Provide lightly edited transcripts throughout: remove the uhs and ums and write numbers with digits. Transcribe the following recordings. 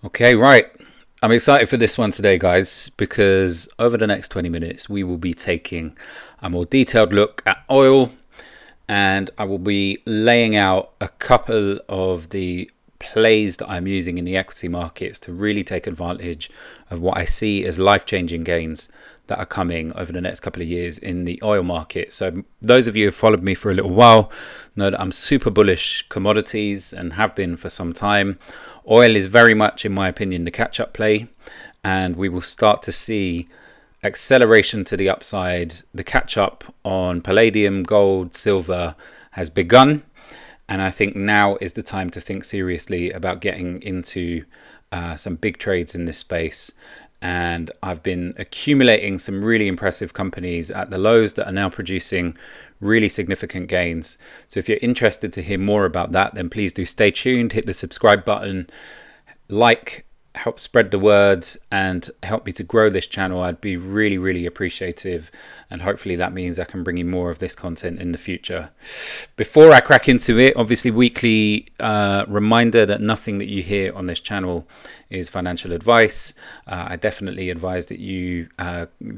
Okay, right. I'm excited for this one today, guys, because over the next 20 minutes, we will be taking a more detailed look at oil, and I will be laying out a couple of the plays that I'm using in the equity markets to really take advantage of what I see as life-changing gains that are coming over the next couple of years in the oil market. So those of you who have followed me for a little while know that I'm super bullish commodities and have been for some time. Oil is very much, in my opinion, the catch-up play, and we will start to see acceleration to the upside. The catch-up on palladium, gold, silver has begun, and I think now is the time to think seriously about getting into some big trades in this space. And I've been accumulating some really impressive companies at the lows that are now producing really significant gains. So if you're interested to hear more about that, then please do stay tuned, hit the subscribe button, help spread the word, and help me to grow this channel. I'd be really, really appreciative, and hopefully that means I can bring you more of this content in the future. Before I crack into it, obviously weekly reminder that nothing that you hear on this channel is financial advice. I definitely advise that you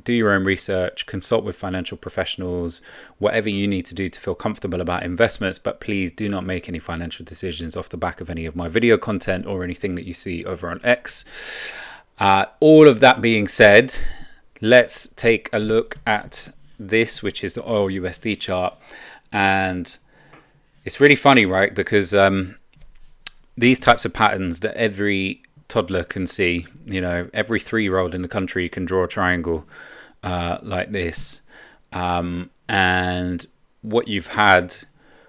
do your own research, consult with financial professionals, whatever you need to do to feel comfortable about investments, but please do not make any financial decisions off the back of any of my video content or anything that you see over on X. All of that being said, let's take a look at this, which is the oil USD chart. And it's really funny, right? Because these types of patterns that every toddler can see, every 3-year-old in the country can draw a triangle like this. And what you've had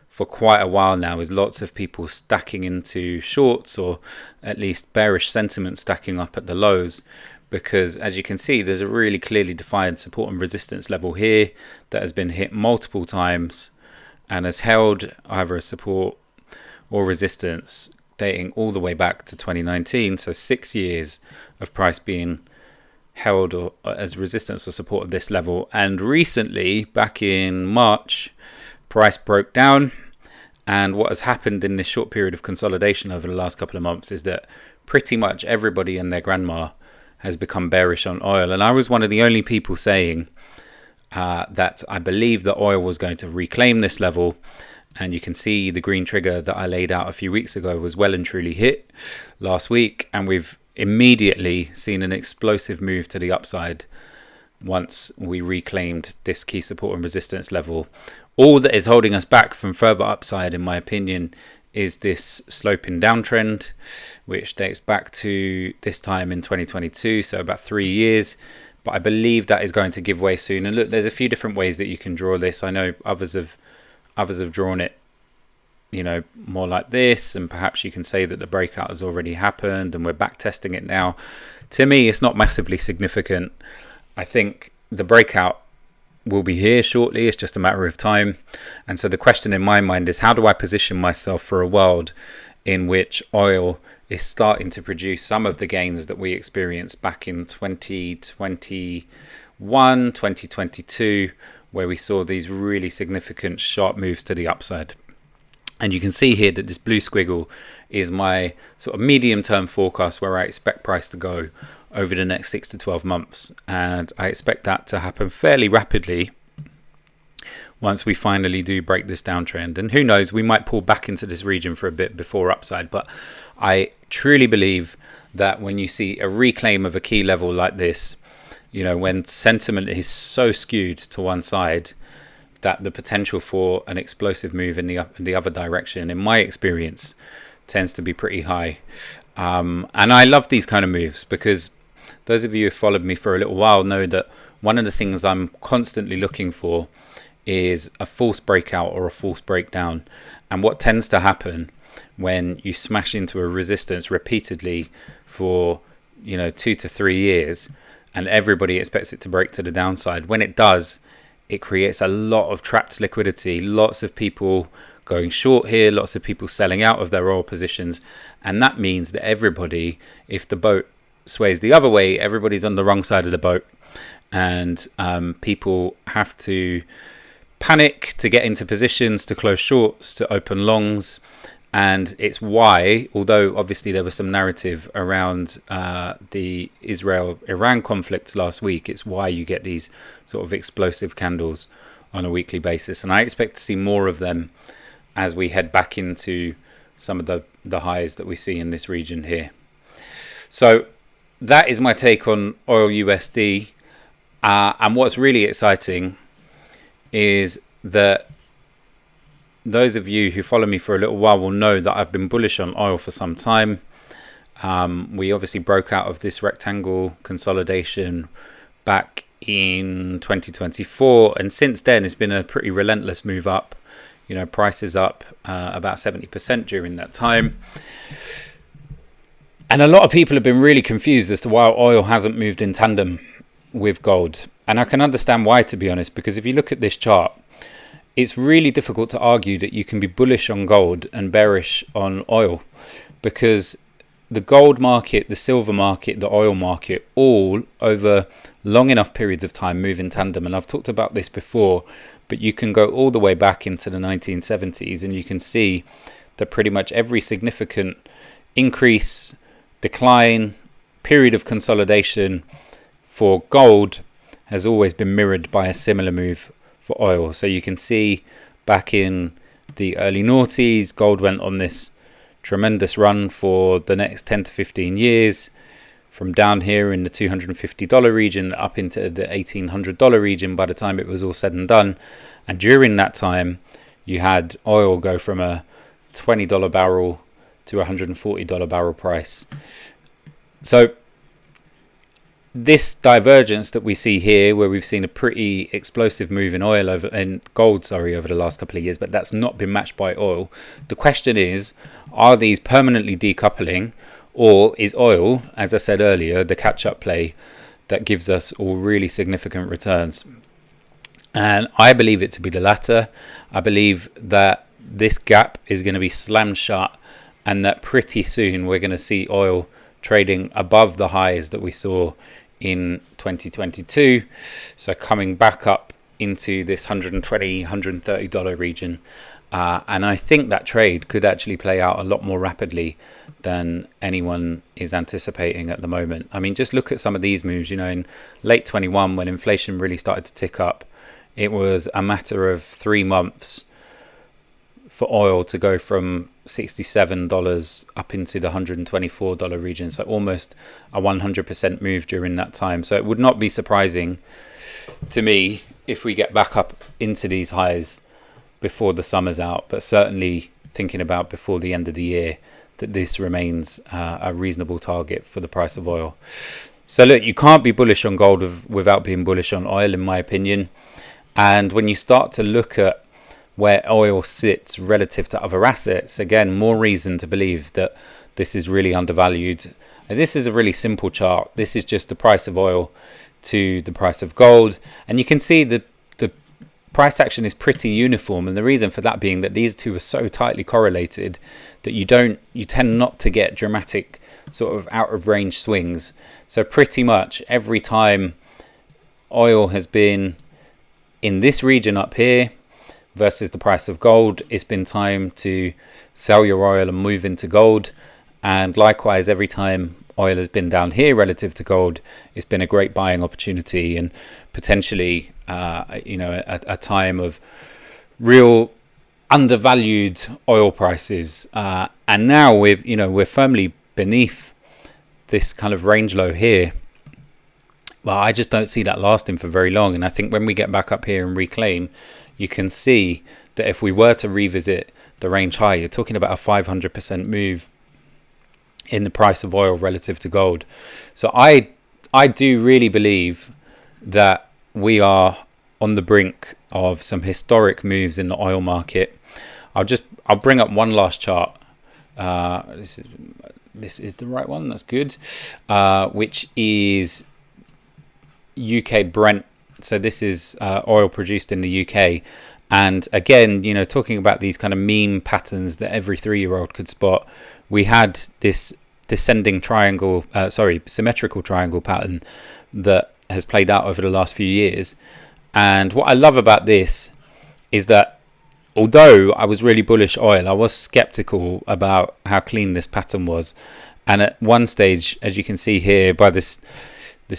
for quite a while now is lots of people stacking into shorts, or at least bearish sentiment stacking up at the lows, because as you can see, there's a really clearly defined support and resistance level here that has been hit multiple times and has held either a support or resistance dating all the way back to 2019. So 6 years of price being held or as resistance or support at this level. And recently, back in March, price broke down. And what has happened in this short period of consolidation over the last couple of months is that pretty much everybody and their grandma has become bearish on oil. And I was one of the only people saying that I believe that oil was going to reclaim this level. And you can see the green trigger that I laid out a few weeks ago was well and truly hit last week. And we've immediately seen an explosive move to the upside once we reclaimed this key support and resistance level. All that is holding us back from further upside, in my opinion, is this sloping downtrend, which dates back to this time in 2022, so about 3 years. But I believe that is going to give way soon. And look, there's a few different ways that you can draw this. I know others have drawn it, more like this, and perhaps you can say that the breakout has already happened and we're back testing it now. To me, it's not massively significant. I think the breakout will be here shortly. It's just a matter of time. And so the question in my mind is, how do I position myself for a world in which oil is starting to produce some of the gains that we experienced back in 2021, 2022, where we saw these really significant sharp moves to the upside. And you can see here that this blue squiggle is my sort of medium-term forecast where I expect price to go over the next 6 to 12 months. And I expect that to happen fairly rapidly once we finally do break this downtrend. And who knows, we might pull back into this region for a bit before upside. But I truly believe that when you see a reclaim of a key level like this, when sentiment is so skewed to one side, that the potential for an explosive move in the other direction, in my experience, tends to be pretty high. And I love these kind of moves, because those of you who followed me for a little while know that one of the things I'm constantly looking for is a false breakout or a false breakdown. And what tends to happen when you smash into a resistance repeatedly for 2 to 3 years, and everybody expects it to break to the downside, when it does, it creates a lot of trapped liquidity, lots of people going short here, lots of people selling out of their oil positions. And that means that everybody, if the boat sways the other way, everybody's on the wrong side of the boat. And people have to panic to get into positions, to close shorts, to open longs. And it's why, although obviously there was some narrative around the Israel-Iran conflict last week, it's why you get these sort of explosive candles on a weekly basis. And I expect to see more of them as we head back into some of the highs that we see in this region here. So that is my take on oil USD. And what's really exciting is that those of you who follow me for a little while will know that I've been bullish on oil for some time. We obviously broke out of this rectangle consolidation back in 2024, and since then it's been a pretty relentless move up. You know, price is up about 70% during that time. And a lot of people have been really confused as to why oil hasn't moved in tandem with gold. And I can understand why, to be honest, because if you look at this chart, it's really difficult to argue that you can be bullish on gold and bearish on oil, because the gold market, the silver market, the oil market, all over long enough periods of time move in tandem. And I've talked about this before, but you can go all the way back into the 1970s and you can see that pretty much every significant increase, decline, period of consolidation for gold has always been mirrored by a similar move for oil. So you can see back in the early noughties, gold went on this tremendous run for the next 10 to 15 years, from down here in the $250 region up into the $1,800 region by the time it was all said and done. And during that time, you had oil go from a $20 barrel to $140 barrel price. So this divergence that we see here, where we've seen a pretty explosive move in gold over the last couple of years, but that's not been matched by oil. The question is, are these permanently decoupling, or is oil, as I said earlier, the catch-up play that gives us all really significant returns? And I believe it to be the latter. I believe that this gap is going to be slammed shut, and that pretty soon we're going to see oil trading above the highs that we saw in 2022, so coming back up into this $120, $130 region, and I think that trade could actually play out a lot more rapidly than anyone is anticipating at the moment. I mean, just look at some of these moves. You know, in late 21, when inflation really started to tick up, it was a matter of 3 months for oil to go from $67 up into the $124 region, so almost a 100% move during that time. So it would not be surprising to me if we get back up into these highs before the summer's out, but certainly thinking about before the end of the year, that this remains a reasonable target for the price of oil. So look, you can't be bullish on gold without being bullish on oil, in my opinion. And when you start to look at where oil sits relative to other assets, again, more reason to believe that this is really undervalued. And this is a really simple chart. This is just the price of oil to the price of gold, and you can see the price action is pretty uniform, and the reason for that being that these two are so tightly correlated that you tend not to get dramatic sort of out of range swings. So pretty much every time oil has been in this region up here versus the price of gold, it's been time to sell your oil and move into gold. And likewise, every time oil has been down here relative to gold, it's been a great buying opportunity, and potentially a time of real undervalued oil prices. And now we're firmly beneath this kind of range low here. Well, I just don't see that lasting for very long. And I think when we get back up here and reclaim, you can see that if we were to revisit the range high, you're talking about a 500% move in the price of oil relative to gold. So I do really believe that we are on the brink of some historic moves in the oil market. I'll bring up one last chart. This is the right one. That's good. Which is UK Brent. So this is oil produced in the UK. And again, talking about these kind of meme patterns that every 3-year-old could spot, we had this symmetrical triangle pattern that has played out over the last few years. And what I love about this is that although I was really bullish oil, I was skeptical about how clean this pattern was. And at one stage, as you can see here by this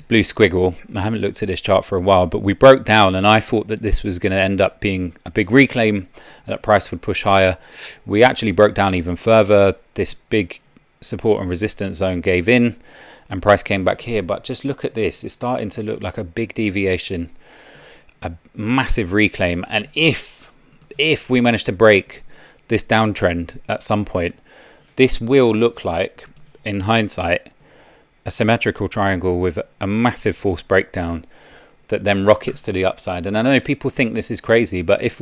blue squiggle, I haven't looked at this chart for a while, but we broke down, and I thought that this was going to end up being a big reclaim and that price would push higher. We actually broke down even further. This big support and resistance zone gave in and price came back here. But just look at this. It's starting to look like a big deviation, a massive reclaim. And if we manage to break this downtrend at some point, this will look like, in hindsight, a symmetrical triangle with a massive force breakdown that then rockets to the upside. And I know people think this is crazy, but if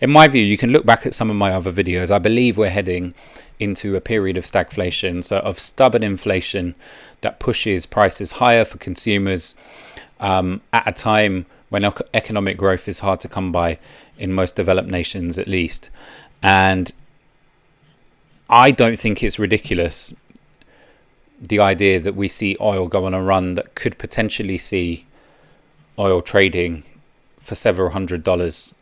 in my view, you can look back at some of my other videos, I believe we're heading into a period of stagflation, so of stubborn inflation that pushes prices higher for consumers at a time when economic growth is hard to come by in most developed nations, at least. And I don't think it's ridiculous, the idea that we see oil go on a run that could potentially see oil trading for several $100s.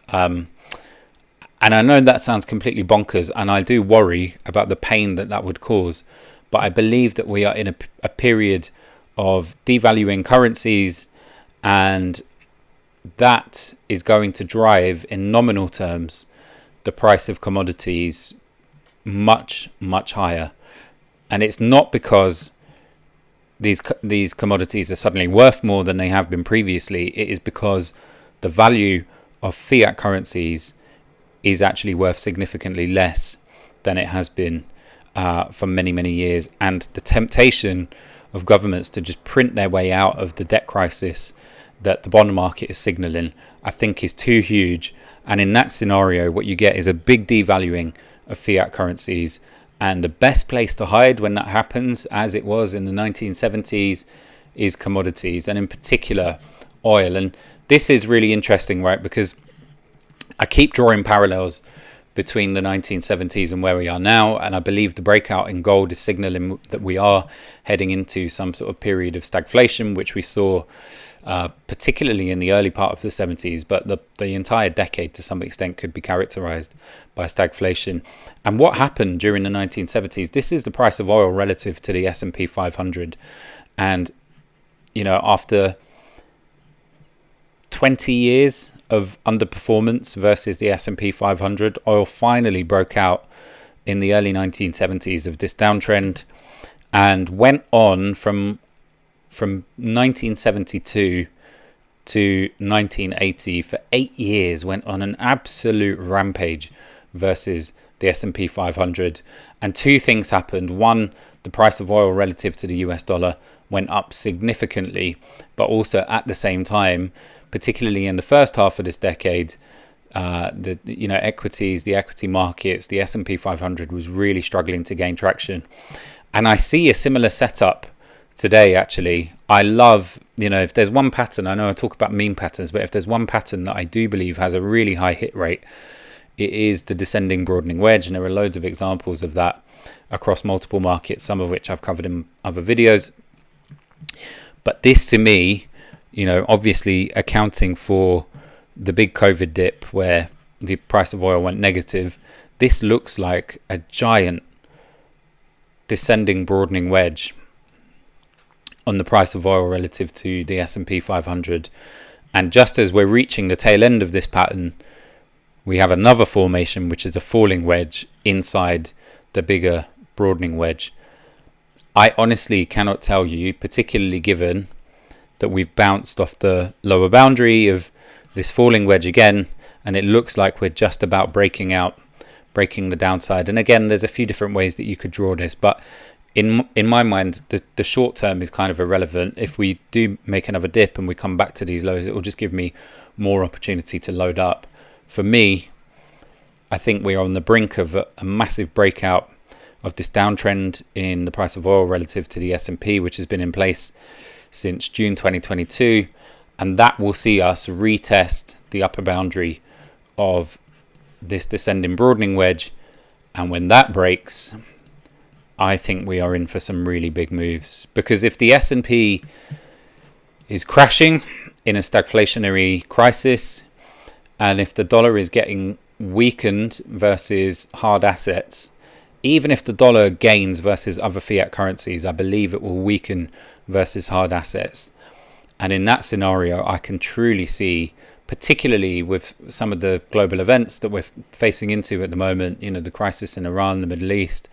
And I know that sounds completely bonkers, and I do worry about the pain that would cause. But I believe that we are in a period of devaluing currencies, and that is going to drive, in nominal terms, the price of commodities much, much higher. And it's not because these commodities are suddenly worth more than they have been previously. It is because the value of fiat currencies is actually worth significantly less than it has been for many, many years. And the temptation of governments to just print their way out of the debt crisis that the bond market is signaling, I think, is too huge. And in that scenario, what you get is a big devaluing of fiat currencies. And the best place to hide when that happens, as it was in the 1970s, is commodities, and in particular oil. And this is really interesting, right? Because I keep drawing parallels between the 1970s and where we are now. And I believe the breakout in gold is signaling that we are heading into some sort of period of stagflation, which we saw particularly in the early part of the 70s, but the entire decade to some extent could be characterized by stagflation. And what happened during the 1970s, this is the price of oil relative to the S&P 500. And, you know, after 20 years of underperformance versus the S&P 500, oil finally broke out in the early 1970s of this downtrend and went on from 1972 to 1980 for 8 years, went on an absolute rampage versus the S&P 500. And two things happened. One, the price of oil relative to the US dollar went up significantly, but also at the same time, particularly in the first half of this decade, the equities, the equity markets, the S&P 500 was really struggling to gain traction. And I see a similar setup today. Actually, I love, if there's one pattern, I know I talk about mean patterns, but if there's one pattern that I do believe has a really high hit rate, it is the descending broadening wedge. And there are loads of examples of that across multiple markets, some of which I've covered in other videos. But this, to me, obviously accounting for the big COVID dip where the price of oil went negative, this looks like a giant descending broadening wedge on the price of oil relative to the S&P 500. And just as we're reaching the tail end of this pattern, we have another formation, which is a falling wedge inside the bigger broadening wedge. I honestly cannot tell you, particularly given that we've bounced off the lower boundary of this falling wedge again, and it looks like we're just about breaking the downside. And again, there's a few different ways that you could draw this, but in my mind, the short term is kind of irrelevant. If we do make another dip and we come back to these lows, it will just give me more opportunity to load up. For me, I think we are on the brink of a massive breakout of this downtrend in the price of oil relative to the S&P, which has been in place since June 2022, and that will see us retest the upper boundary of this descending broadening wedge. And when that breaks, I think we are in for some really big moves, because if the S&P is crashing in a stagflationary crisis, and if the dollar is getting weakened versus hard assets. Even if the dollar gains versus other fiat currencies, I believe it will weaken versus hard assets. And in that scenario, I can truly see, particularly with some of the global events that we're facing into at the moment, the crisis in Iran, the Middle East,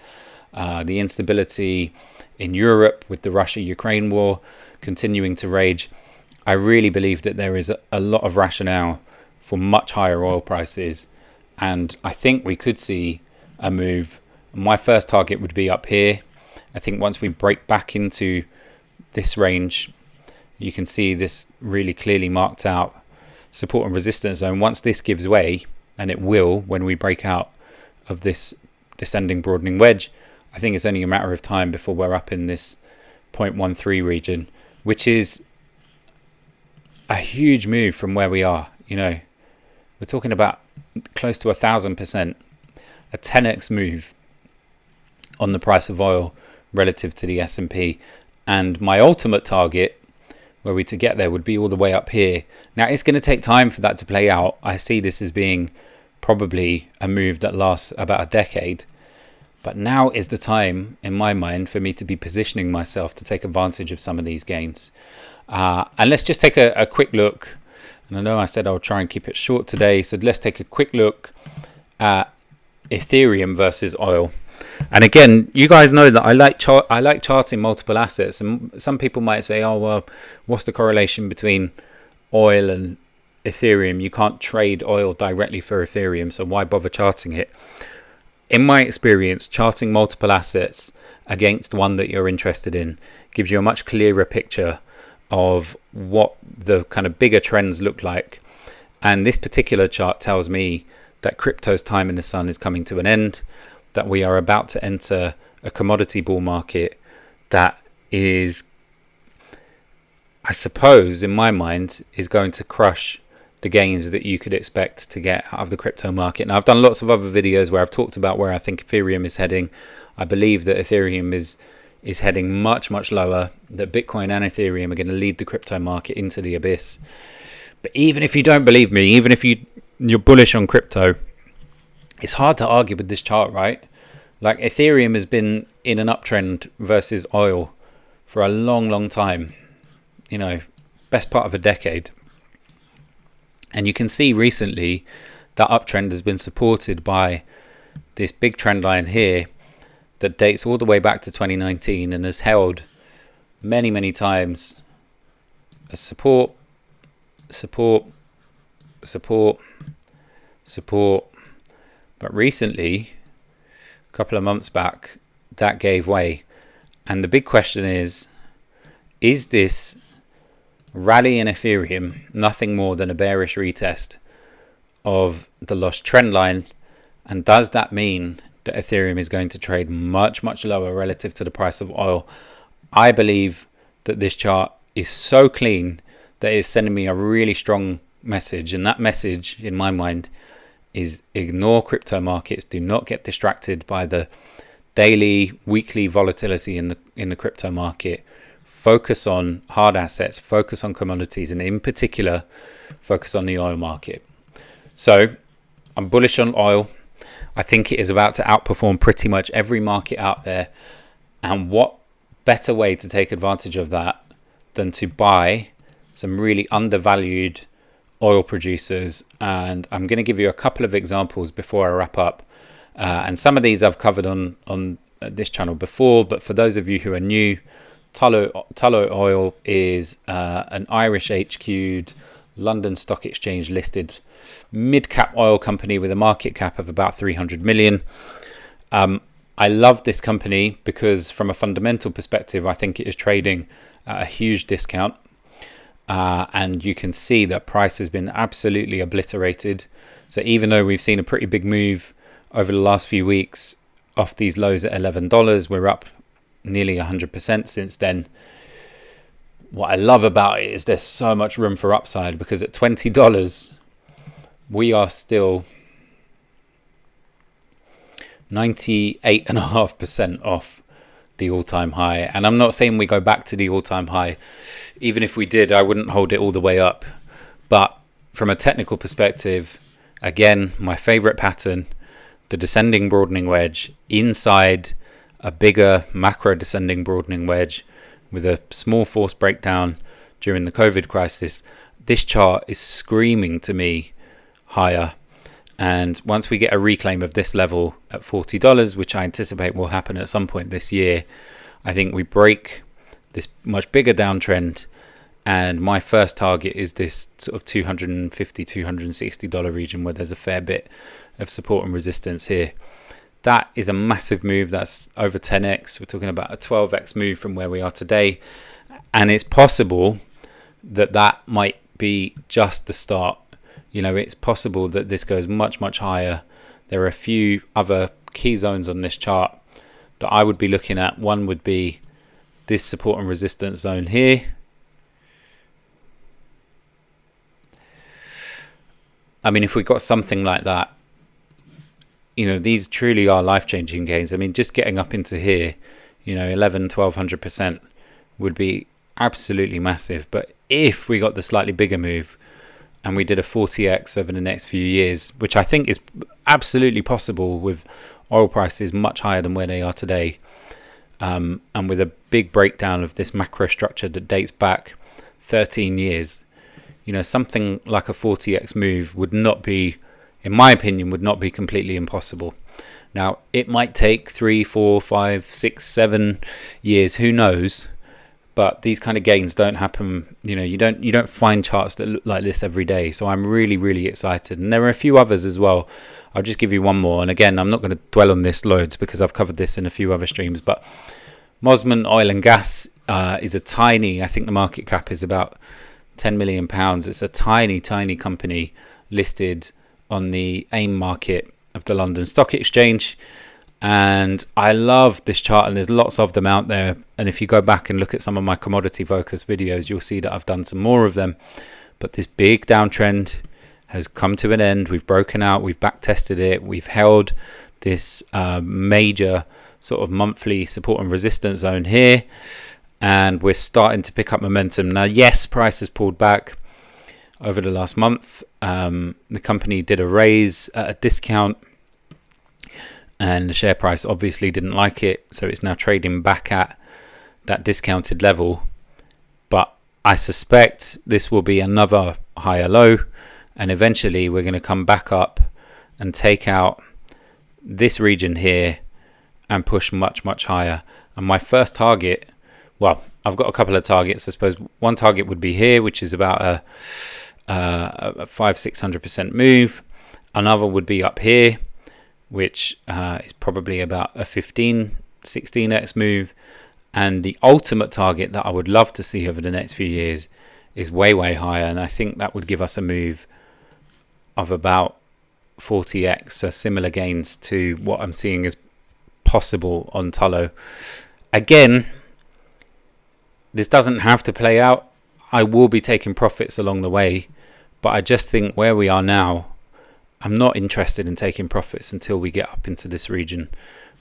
the instability in Europe with the Russia-Ukraine war continuing to rage, I really believe that there is a lot of rationale for much higher oil prices. And I think we could see a move. My first target would be up here. I think once we break back into this range, you can see this really clearly marked out support and resistance zone. Once this gives way, and it will when we break out of this descending broadening wedge, I think it's only a matter of time before we're up in this 0.13 region, which is a huge move from where we are. We're talking about close to 1,000%, a 10x move on the price of oil relative to the S&P. And my ultimate target, were we to get there, would be all the way up here. Now, it's going to take time for that to play out. I see this as being probably a move that lasts about a decade. But now is the time, in my mind, for me to be positioning myself to take advantage of some of these gains. And let's just take a quick look. And I know I said I'll try and keep it short today. So let's take a quick look at Ethereum versus oil. And again, you guys know that I like charting multiple assets. And some people might say, oh, well, what's the correlation between oil and Ethereum? You can't trade oil directly for Ethereum, so why bother charting it? In my experience, charting multiple assets against one that you're interested in gives you a much clearer picture of what the kind of bigger trends look like. And this particular chart tells me that crypto's time in the sun is coming to an end, that we are about to enter a commodity bull market that is, I suppose, in my mind, is going to crush the gains that you could expect to get out of the crypto market. Now, I've done lots of other videos where I've talked about where I think Ethereum is heading. I believe that Ethereum is heading much, much lower, that Bitcoin and Ethereum are going to lead the crypto market into the abyss. But even if you don't believe me, even if you're bullish on crypto, it's hard to argue with this chart, right? Like, Ethereum has been in an uptrend versus oil for a long, long time, best part of a decade. And you can see recently that uptrend has been supported by this big trend line here that dates all the way back to 2019 and has held many, many times as support, support, support, support. But recently, a couple of months back, that gave way. And the big question is this rally in Ethereum nothing more than a bearish retest of the lost trend line? And does that mean that Ethereum is going to trade much, much lower relative to the price of oil? I believe that this chart is so clean that it's sending me a really strong message. And that message, in my mind, is ignore crypto markets. Do not get distracted by the daily, weekly volatility in the crypto market. Focus on hard assets, focus on commodities, and in particular, focus on the oil market. So I'm bullish on oil. I think it is about to outperform pretty much every market out there. And what better way to take advantage of that than to buy some really undervalued oil producers? And I'm going to give you a couple of examples before I wrap up. And some of these I've covered on this channel before, but for those of you who are new, Tullow Oil is an Irish HQ'd, London Stock Exchange listed mid-cap oil company with a market cap of about 300 million. I love this company because from a fundamental perspective, I think it is trading at a huge discount. And you can see that price has been absolutely obliterated. So even though we've seen a pretty big move over the last few weeks off these lows at $11, we're up nearly 100% since then. What I love about it is there's so much room for upside, because at $20 we are still 98.5% off the all-time high. And I'm not saying we go back to the all-time high. Even if we did, I wouldn't hold it all the way up. But from a technical perspective, Again, my favorite pattern, the descending broadening wedge inside a bigger macro descending broadening wedge with a small force breakdown during the COVID crisis. This chart is screaming to me higher. And once we get a reclaim of this level at $40, which I anticipate will happen at some point this year, I think we break this much bigger downtrend. And my first target is this sort of $250, $260 region where there's a fair bit of support and resistance here. That is a massive move. That's over 10x. We're talking about a 12x move from where we are today. And it's possible that that might be just the start. You know, it's possible that this goes much, much higher. There are a few other key zones on this chart that I would be looking at. One would be this support and resistance zone here. I mean, if we got something like that, you know, these truly are life-changing gains. I mean, just getting up into here, you know, 1200% would be absolutely massive. But if we got the slightly bigger move and we did a 40x over the next few years, which I think is absolutely possible with oil prices much higher than where they are today, and with a big breakdown of this macro structure that dates back 13 years, you know, something like a 40x move would not be, in my opinion, would not be completely impossible. Now, it might take 3, 4, 5, 6, 7 years, who knows? But these kind of gains don't happen, you know, you don't find charts that look like this every day. So I'm really, really excited. And there are a few others as well. I'll just give you one more. And again, I'm not going to dwell on this loads because I've covered this in a few other streams. But Mosman Oil and Gas is a tiny, I think the market cap is about £10 million. It's a tiny, tiny company listed on the AIM market of the London Stock Exchange. And I love this chart, and there's lots of them out there. And if you go back and look at some of my commodity focus videos, you'll see that I've done some more of them. But this big downtrend has come to an end. We've broken out, we've back tested it, we've held this major sort of monthly support and resistance zone here, and we're starting to pick up momentum. Now, yes, price has pulled back over the last month. The company did a raise at a discount, and the share price obviously didn't like it, so it's now trading back at that discounted level. But I suspect this will be another higher low, and eventually we're going to come back up and take out this region here and push much, much higher. And my first target, well, I've got a couple of targets. I suppose one target would be here, which is about a 500-600% move. Another would be up here, which is probably about a 15-16x move. And the ultimate target that I would love to see over the next few years is way, way higher. And I think that would give us a move of about 40x, so similar gains to what I'm seeing as possible on Tullow. Again, this doesn't have to play out. I will be taking profits along the way, but I just think where we are now, I'm not interested in taking profits until we get up into this region,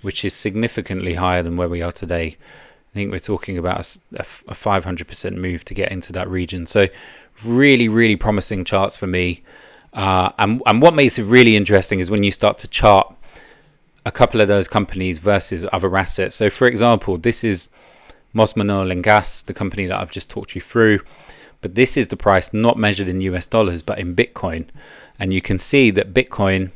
which is significantly higher than where we are today. I think we're talking about a 500% move to get into that region. So really, really promising charts for me. And what makes it really interesting is when you start to chart a couple of those companies versus other assets. So for example, this is Mosman Oil and Gas, the company that I've just talked you through. But this is the price not measured in US dollars, but in Bitcoin. And you can see that Bitcoin,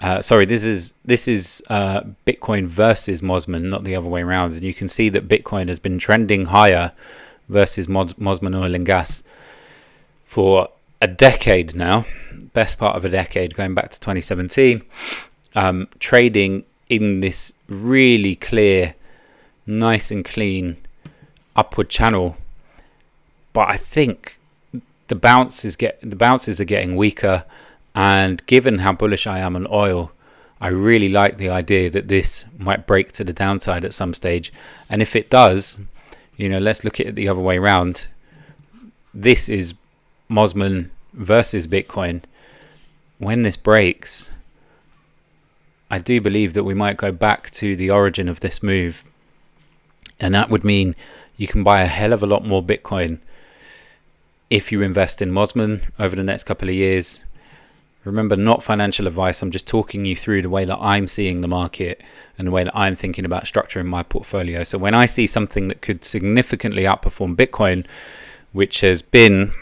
this is Bitcoin versus Mosman, not the other way around. And you can see that Bitcoin has been trending higher versus Mosman Oil and Gas for a decade now, best part of a decade, going back to 2017, trading in this really clear, nice and clean upward channel. But I think the bounces are getting weaker, and given how bullish I am on oil, I really like the idea that this might break to the downside at some stage. And if it does, you know, let's look at it the other way around. This is Mosman versus Bitcoin. When this breaks, I do believe that we might go back to the origin of this move, and that would mean you can buy a hell of a lot more Bitcoin if you invest in Mosman over the next couple of years Remember, not financial advice. I'm just talking you through the way that I'm seeing the market and the way that I'm thinking about structuring my portfolio. So when I see something that could significantly outperform Bitcoin, which has been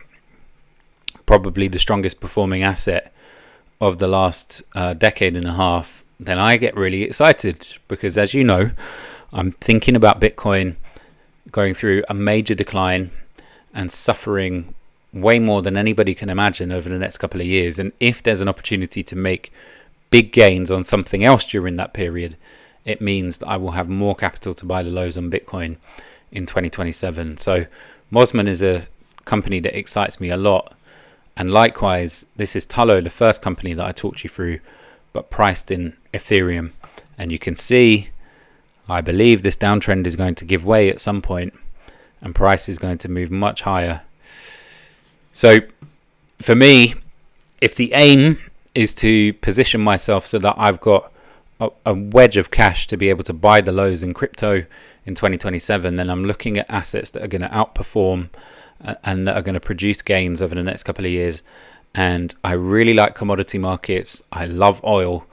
probably the strongest performing asset of the last decade and a half, then I get really excited, because as you know, I'm thinking about Bitcoin going through a major decline and suffering way more than anybody can imagine over the next couple of years. And if there's an opportunity to make big gains on something else during that period, it means that I will have more capital to buy the lows on Bitcoin in 2027. So Mosman is a company that excites me a lot. And likewise, this is Tullow, the first company that I talked you through, but priced in Ethereum. And you can see, I believe this downtrend is going to give way at some point, and price is going to move much higher. So for me, if the aim is to position myself so that I've got a wedge of cash to be able to buy the lows in crypto in 2027, then I'm looking at assets that are going to outperform and that are going to produce gains over the next couple of years. And I really like commodity markets. I love oil,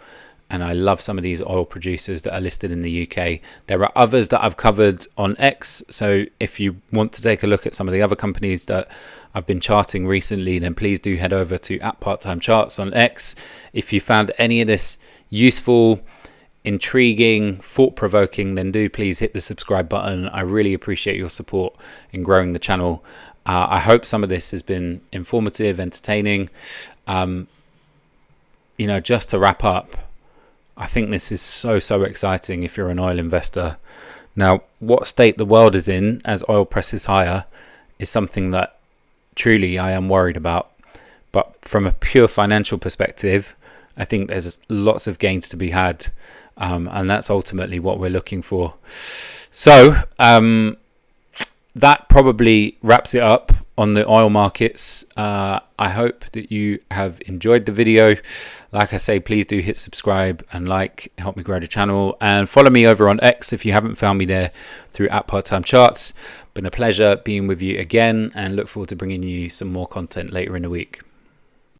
and I love some of these oil producers that are listed in the UK. There are others that I've covered on X. So if you want to take a look at some of the other companies that I've been charting recently, then please do head over to @PartTimeCharts on X. If you found any of this useful, intriguing, thought-provoking, then do please hit the subscribe button. I really appreciate your support in growing the channel. I hope some of this has been informative, entertaining. Just to wrap up, I think this is so exciting if you're an oil investor. Now, what state the world is in as oil presses higher is something that truly I am worried about. But from a pure financial perspective, I think there's lots of gains to be had. And that's ultimately what we're looking for. So that probably wraps it up on the oil markets. I hope that you have enjoyed the video. Like I say, please do hit subscribe and help me grow the channel, and follow me over on X if you haven't found me there through @PartTimeCharts. Been a pleasure being with you again, and look forward to bringing you some more content later in the week.